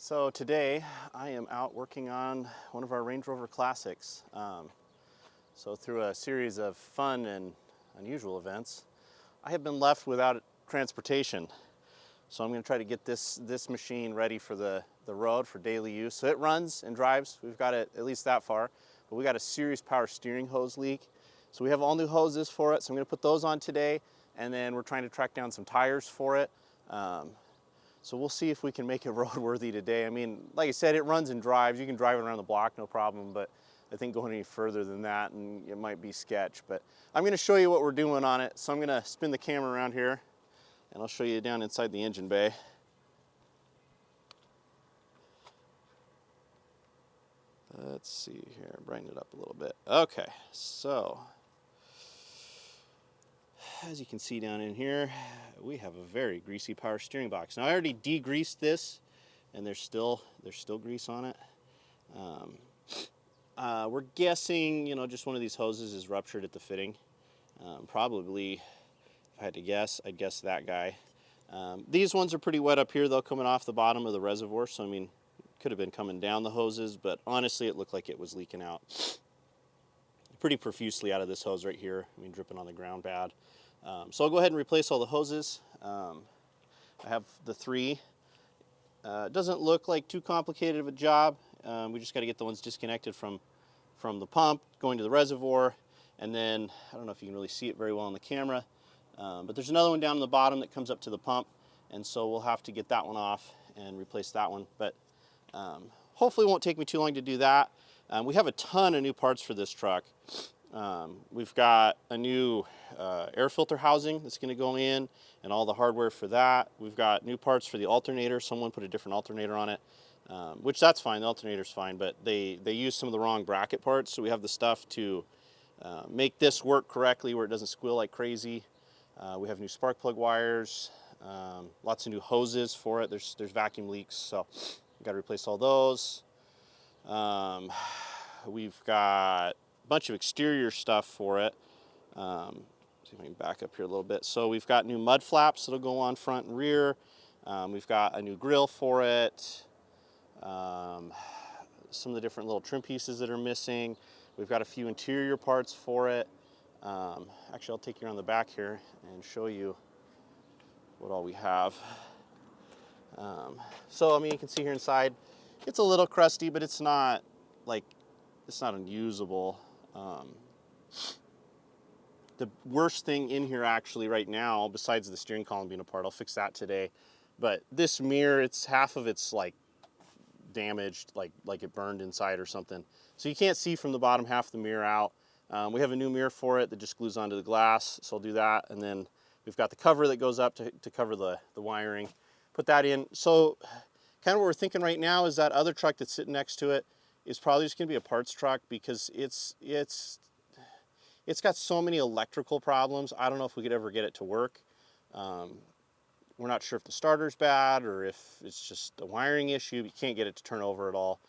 So today I am out working on one of our Range Rover Classics. So through a series of fun and unusual events, I have been left without transportation. So I'm going to try to get this machine ready for the road for daily use. So it runs and drives. We've got it at least that far, but we got a serious power steering hose leak. So we have all new hoses for it. So I'm going to put those on today, and then we're trying to track down some tires for it. So we'll see if we can make it roadworthy today. I mean, like I said, it runs and drives. You can drive it around the block, no problem, but I think going any further than that, and it might be sketch. But I'm gonna show you what we're doing on it. So I'm gonna spin the camera around here, and I'll show you down inside the engine bay. Let's see here, brighten it up a little bit. Okay, so as you can see down in here, we have a very greasy power steering box. Now I already degreased this, and there's still grease on it. We're guessing, just one of these hoses is ruptured at the fitting. Probably, if I had to guess, I'd guess that guy. These ones are pretty wet up here though, coming off the bottom of the reservoir. So I mean, could have been coming down the hoses, but honestly, it looked like it was leaking out pretty profusely out of this hose right here. I mean, dripping on the ground bad. So I'll go ahead and replace all the hoses. I have the three. It doesn't look like too complicated of a job. We just got to get the ones disconnected from the pump, going to the reservoir, and then, I don't know if you can really see it very well on the camera, but there's another one down on the bottom that comes up to the pump, and so we'll have to get that one off and replace that one. But hopefully it won't take me too long to do that. We have a ton of new parts for this truck. We've got a new air filter housing that's going to go in, and all the hardware for that. We've got new parts for the alternator. Someone put a different alternator on it, which that's fine. The alternator's fine, but they used some of the wrong bracket parts, so we have the stuff to make this work correctly where it doesn't squeal like crazy. We have new spark plug wires, lots of new hoses for it. There's vacuum leaks, so we've got to replace all those. We've got a bunch of exterior stuff for it. See if I can back up here a little bit. So we've got new mud flaps that'll go on front and rear. We've got a new grill for it. Some of the different little trim pieces that are missing. We've got a few interior parts for it. Actually, I'll take you around the back here and show you what all we have. So, I mean, you can see here inside, it's a little crusty, but it's not unusable. The worst thing in here actually right now, besides the steering column being apart, I'll fix that today, but this mirror, it's half of it's like damaged, like it burned inside or something. So you can't see from the bottom half of the mirror out. We have a new mirror for it that just glues onto the glass, so I'll do that. And then we've got the cover that goes up to cover the wiring. Put that in. So kind of what we're thinking right now is that other truck that's sitting next to it is probably just gonna be a parts truck, because it's got so many electrical problems. I don't know if we could ever get it to work. We're not sure if the starter's bad or if it's just a wiring issue. You can't get it to turn over at all.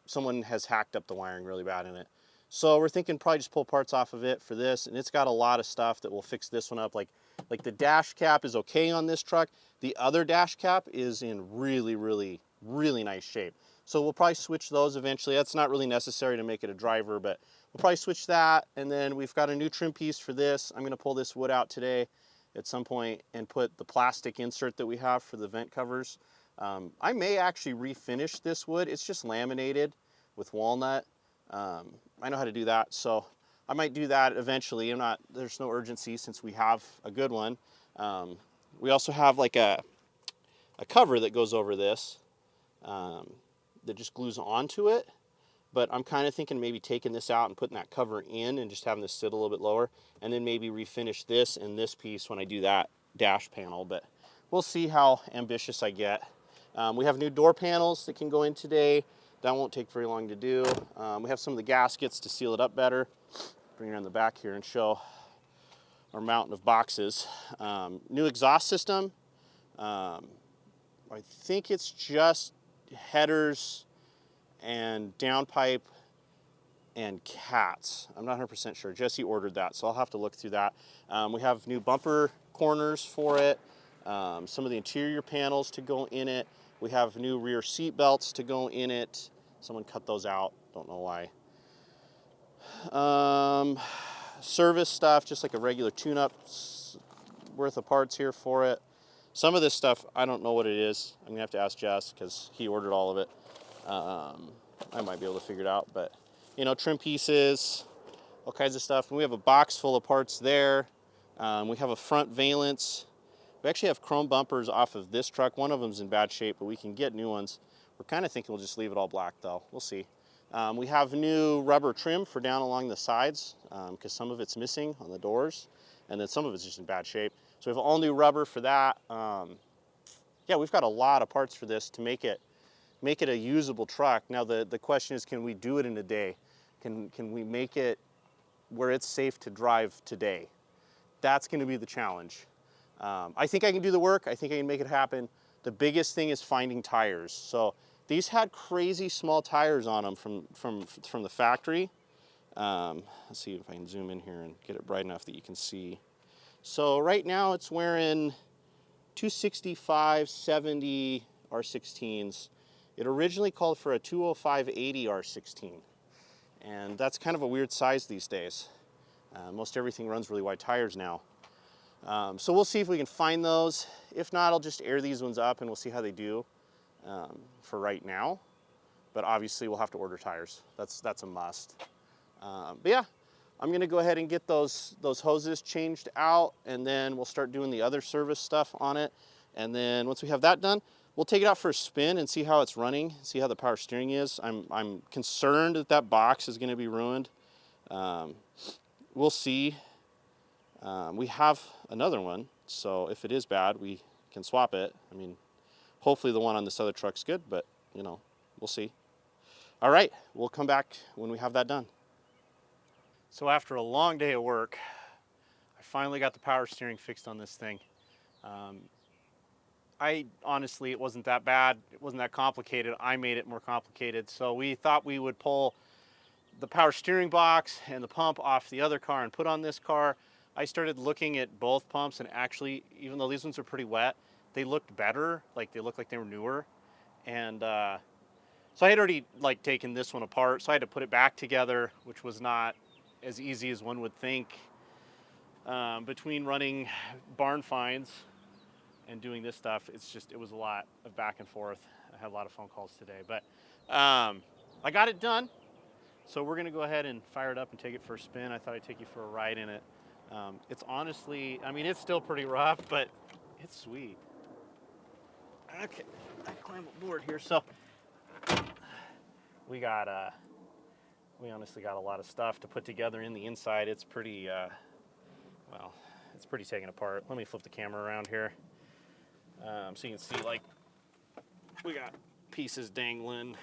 Someone has hacked up the wiring really bad in it. So we're thinking probably just pull parts off of it for this, and it's got a lot of stuff that will fix this one up. Like the dash cap is okay on this truck. The other dash cap is in really, really, really nice shape. So we'll probably switch those eventually. That's not really necessary to make it a driver, but we'll probably switch that. And then we've got a new trim piece for this. I'm gonna pull this wood out today at some point and put the plastic insert that we have for the vent covers. I may actually refinish this wood. It's just laminated with walnut. I know how to do that, so I might do that eventually. There's no urgency since we have a good one. We also have like a cover that goes over this that just glues onto it. But I'm kind of thinking maybe taking this out and putting that cover in and just having this sit a little bit lower, and then maybe refinish this and this piece when I do that dash panel. But we'll see how ambitious I get. We have new door panels that can go in today. That won't take very long to do. We have some of the gaskets to seal it up better. Bring it around the back here and show our mountain of boxes. New exhaust system. I think it's just headers and downpipe and cats. I'm not 100% sure. Jesse ordered that, so I'll have to look through that. We have new bumper corners for it, some of the interior panels to go in it. We have new rear seat belts to go in it. Someone cut those out, don't know why. Service stuff, just like a regular tune-up worth of parts here for it. Some of this stuff, I don't know what it is. I'm gonna have to ask Jess because he ordered all of it. I might be able to figure it out, but you know, trim pieces, all kinds of stuff. And we have a box full of parts there. We have a front valance. We actually have chrome bumpers off of this truck. One of them's in bad shape, but we can get new ones. We're kind of thinking we'll just leave it all black though. We'll see. We have new rubber trim for down along the sides because some of it's missing on the doors, and then some of it's just in bad shape. So we have all new rubber for that. Yeah, we've got a lot of parts for this to make it a usable truck. Now the question is, can we do it in a day? Can we make it where it's safe to drive today? That's going to be the challenge. I think I can do the work. I think I can make it happen. The biggest thing is finding tires. So these had crazy small tires on them from the factory. Let's see if I can zoom in here and get it bright enough that you can see. So right now it's wearing 265/70 R16s. It originally called for a 205/80 R16, and that's kind of a weird size these days. Most everything runs really wide tires now. So we'll see if we can find those. If not, I'll just air these ones up and we'll see how they do for right now. But obviously we'll have to order tires. That's a must. But yeah, I'm gonna go ahead and get those hoses changed out, and then we'll start doing the other service stuff on it. And then once we have that done, we'll take it out for a spin and see how it's running, see how the power steering is. I'm concerned that box is gonna be ruined. We'll see. We have another one, so if it is bad, we can swap it. I mean, hopefully the one on this other truck's good, but you know, we'll see. All right, we'll come back when we have that done. So after a long day of work, I finally got the power steering fixed on this thing. Honestly, it wasn't that bad. It wasn't that complicated. I made it more complicated. So we thought we would pull the power steering box and the pump off the other car and put on this car. I started looking at both pumps, and actually, even though these ones are pretty wet, they looked better. Like they looked like they were newer. And so I had already like taken this one apart, so I had to put it back together, which was not as easy as one would think. Between running barn finds and doing this stuff, it was a lot of back and forth. I had a lot of phone calls today, but I got it done. So we're gonna go ahead and fire it up and take it for a spin. I thought I'd take you for a ride in it. It's honestly, I mean, it's still pretty rough, but it's sweet. Okay, I climb aboard here. So we honestly got a lot of stuff to put together in the inside. It's pretty, well, it's pretty taken apart. Let me flip the camera around here. So you can see, like, we got pieces dangling.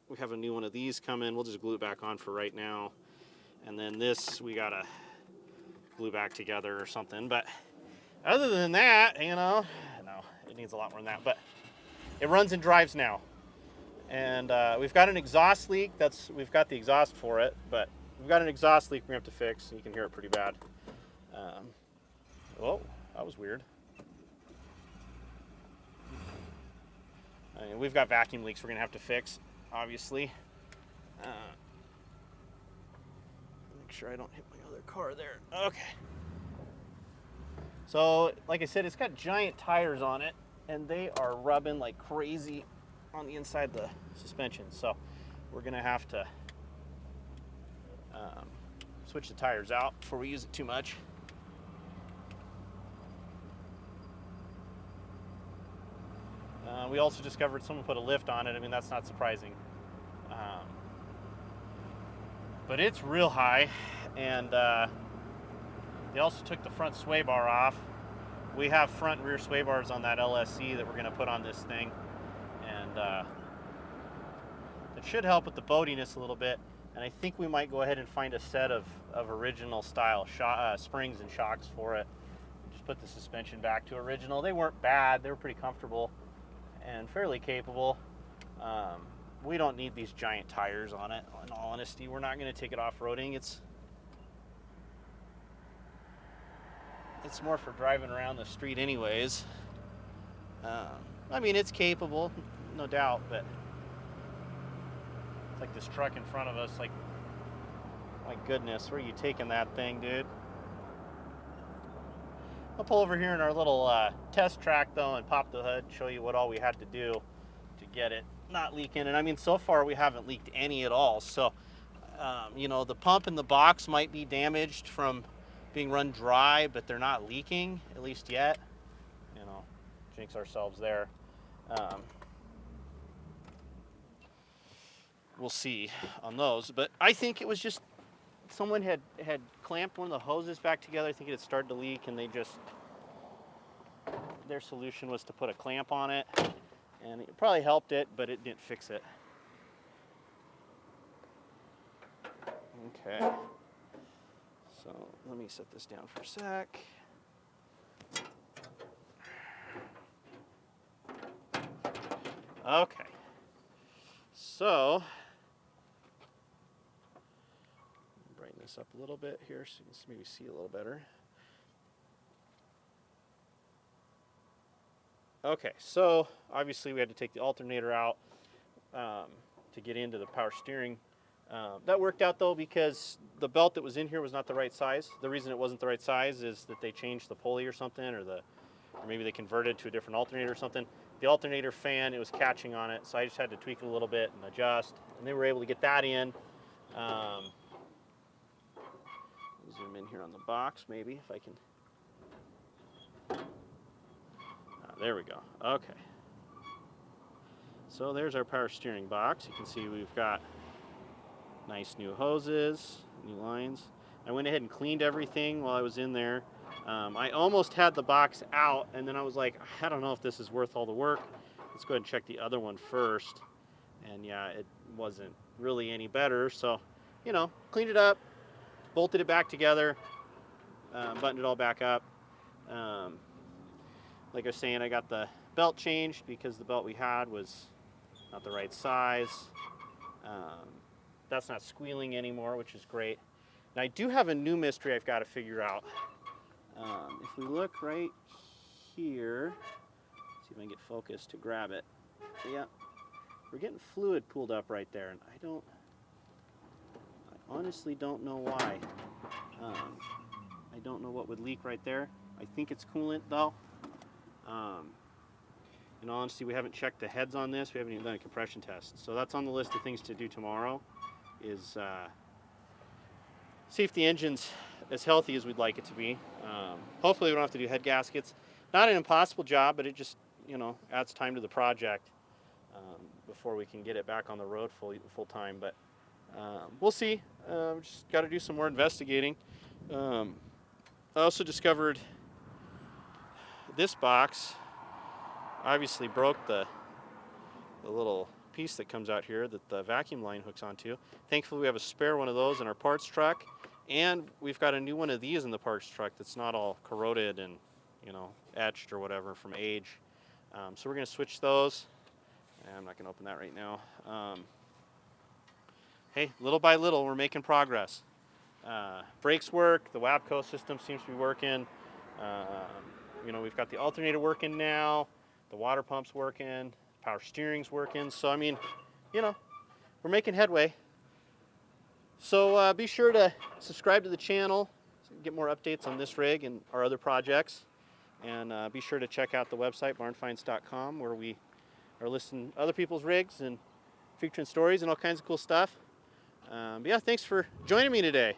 We have a new one of these coming. We'll just glue it back on for right now. And then this, we gotta glue back together or something. But other than that, you know, no, it needs a lot more than that. But it runs and drives now. And we've got an exhaust leak. We've got the exhaust for it, but we've got an exhaust leak we're gonna have to fix. You can hear it pretty bad. Whoa, that was weird. We've got vacuum leaks we're gonna have to fix, obviously. Make sure I don't hit my other car there. Okay. So, like I said, it's got giant tires on it, and they are rubbing like crazy on the inside of the suspension. So we're gonna have to switch the tires out before we use it too much. We also discovered someone put a lift on it. I mean, that's not surprising. But it's real high, and they also took the front sway bar off. We have front and rear sway bars on that LSE that we're gonna put on this thing, and it should help with the boatiness a little bit. And I think we might go ahead and find a set of original style springs and shocks for it. Just put the suspension back to original. They weren't bad. They were pretty comfortable and fairly capable. We don't need these giant tires on it, in all honesty. We're not going to take it off-roading. It's more for driving around the street anyways. I mean, it's capable, no doubt, but it's like this truck in front of us, like, my goodness, where are you taking that thing, dude? I'll pull over here in our little test track though and pop the hood, show you what all we had to do to get it not leaking. And I mean, so far we haven't leaked any at all. So, you know, the pump and the box might be damaged from being run dry, but they're not leaking, at least yet. You know, jinx ourselves there. We'll see on those. But I think it was just someone had clamped one of the hoses back together. I think it had started to leak, and their solution was to put a clamp on it, and it probably helped it, but it didn't fix it. Okay, so let me set this down for a sec. Okay, so brighten this up a little bit here so you can maybe see a little better. Okay, so obviously we had to take the alternator out to get into the power steering. That worked out though, because the belt that was in here was not the right size. The reason it wasn't the right size is that they changed the pulley or something, or maybe they converted to a different alternator or something. The alternator fan, it was catching on it, so I just had to tweak it a little bit and adjust, and they were able to get that in. Zoom in here on the box maybe, if I can. There we go. Okay. So there's our power steering box. You can see we've got nice new hoses, new lines. I went ahead and cleaned everything while I was in there. I almost had the box out, and then I was like, I don't know if this is worth all the work. Let's go ahead and check the other one first. And yeah, it wasn't really any better. So, you know, cleaned it up, bolted it back together, buttoned it all back up. Like I was saying, I got the belt changed because the belt we had was not the right size. That's not squealing anymore, which is great. Now I do have a new mystery I've got to figure out. If we look right here, see if I can get focus to grab it. Yeah, we're getting fluid pooled up right there, and I honestly don't know why. I don't know what would leak right there. I think it's coolant though. In all honesty, we haven't checked the heads on this. We haven't even done a compression test. So that's on the list of things to do tomorrow, is see if the engine's as healthy as we'd like it to be. Hopefully we don't have to do head gaskets. Not an impossible job, but it just, you know, adds time to the project before we can get it back on the road full time. But we'll see. Just got to do some more investigating. I also discovered this box obviously broke the little piece that comes out here that the vacuum line hooks onto. Thankfully we have a spare one of those in our parts truck, and we've got a new one of these in the parts truck that's not all corroded and, you know, etched or whatever from age. So we're going to switch those. I'm not going to open that right now. Hey, little by little we're making progress. Brakes work, the WABCO system seems to be working. You know, we've got the alternator working now, the water pump's working, power steering's working. So, I mean, you know, we're making headway. So be sure to subscribe to the channel so you can get more updates on this rig and our other projects. And be sure to check out the website, barnfinds.com, where we are listing other people's rigs and featuring stories and all kinds of cool stuff. But yeah, thanks for joining me today.